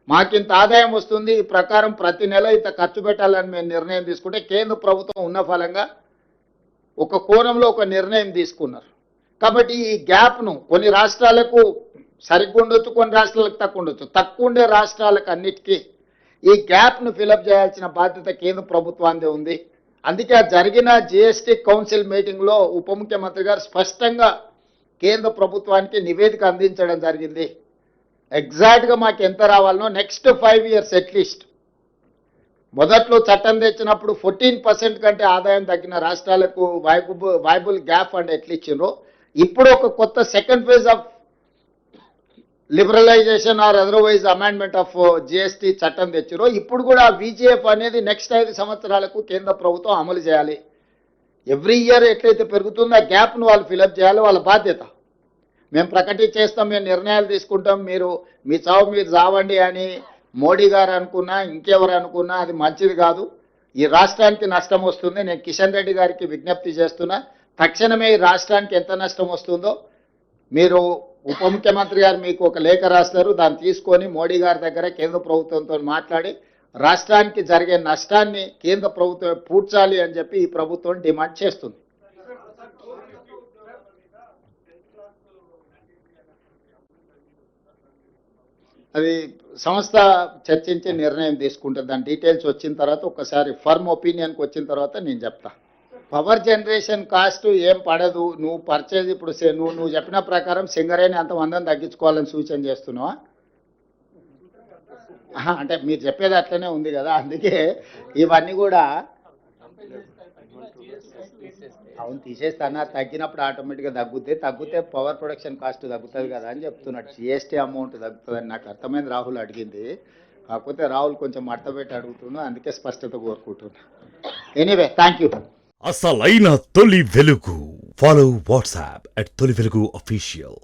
మాకింత ఆదాయం వస్తుంది, ఈ ప్రకారం ప్రతి నెల ఇంత ఖర్చు పెట్టాలని మేము నిర్ణయం తీసుకుంటే కేంద్ర ప్రభుత్వం ఉన్న ఫలంగా ఒక కోణంలో ఒక నిర్ణయం తీసుకున్నారు. కాబట్టి ఈ గ్యాప్ను కొన్ని రాష్ట్రాలకు సరిగ్గా ఉండొచ్చు, కొన్ని రాష్ట్రాలకు తక్కువ ఉండొచ్చు. తక్కువ ఉండే రాష్ట్రాలకు అన్నిటికీ ఈ గ్యాప్ను ఫిలప్ చేయాల్సిన బాధ్యత కేంద్ర ప్రభుత్వానికి ఉంది. అందుకే జరిగిన జిఎస్టీ కౌన్సిల్ మీటింగ్లో ఉప ముఖ్యమంత్రి గారు స్పష్టంగా కేంద్ర ప్రభుత్వానికి నివేదిక అందించడం జరిగింది. ఎగ్జాక్ట్గా మాకు ఎంత రావాలనో నెక్స్ట్ 5 years అట్లీస్ట్. మొదట్లో చట్టం తెచ్చినప్పుడు 14% కంటే ఆదాయం తగ్గిన రాష్ట్రాలకు వైబుల్ గ్యాప్ ఫండ్ ఎట్లా ఇచ్చిండ్రో, ఇప్పుడు ఒక కొత్త second phase of liberalisation or otherwise amendment of GST చట్టం తెచ్చిరో, ఇప్పుడు కూడా విజిఎఫ్ అనేది నెక్స్ట్ 5 సంవత్సరాలకు కేంద్ర ప్రభుత్వం అమలు చేయాలి. ఎవ్రీ ఇయర్ ఎట్లయితే పెరుగుతుందో ఆ గ్యాప్ను వాళ్ళు ఫిలప్ చేయాలి, వాళ్ళ బాధ్యత. మేము ప్రకటించేస్తాం, మేము నిర్ణయాలు తీసుకుంటాం, మీరు మీ చావు మీరు చావండి అని మోడీ గారు అనుకున్నా ఇంకెవరు అనుకున్నా అది మంచిది కాదు. ఈ రాష్ట్రానికి నష్టం వస్తుంది. నేను కిషన్ రెడ్డి గారికి విజ్ఞప్తి చేస్తున్నా, తక్షణమే ఈ రాష్ట్రానికి ఎంత నష్టం వస్తుందో మీరు ఉప ముఖ్యమంత్రి గారు మీకు ఒక లేఖ రాస్తారు, దాన్ని తీసుకొని మోడీ గారి దగ్గర కేంద్ర ప్రభుత్వంతో మాట్లాడి రాష్ట్రానికి జరిగే నష్టాన్ని కేంద్ర ప్రభుత్వం పూడ్చాలి అని చెప్పి ఈ ప్రభుత్వం డిమాండ్ చేస్తుంది. అది సంస్థ చర్చించి నిర్ణయం తీసుకుంటుంది. దాని డీటెయిల్స్ వచ్చిన తర్వాత ఒకసారి ఫర్మ్ ఒపీనియన్కి వచ్చిన తర్వాత నేను చెప్తా. పవర్ జనరేషన్ కాస్ట్ ఏం పడదు. నువ్వు పర్చేజ్ ఇప్పుడు నువ్వు చెప్పిన ప్రకారం సింగరేణి అంతమందిని తగ్గించుకోవాలని సూచన చేస్తున్నావా? అంటే మీరు చెప్పేది అట్లనే ఉంది కదా, అందుకే ఇవన్నీ కూడా అవును తీసేస్తానా, తగ్గినప్పుడు ఆటోమేటిక్గా తగ్గితే పవర్ ప్రొడక్షన్ కాస్ట్ తగ్గుతుంది కదా అని చెప్తున్నాడు. జిఎస్టీ అమౌంట్ తగ్గుతుందని నాకు అర్థమైంది. రాహుల్ అడిగింది, కాకపోతే రాహుల్ కొంచెం మడతపెట్టి అడుగుతున్నా, అందుకే స్పష్టత కోరుకుంటున్నా. Anyway thank you. అసలైన తొలి వెలుగు. ఫాలో వాట్సాప్ @తొలి వెలుగు అఫీషియల్.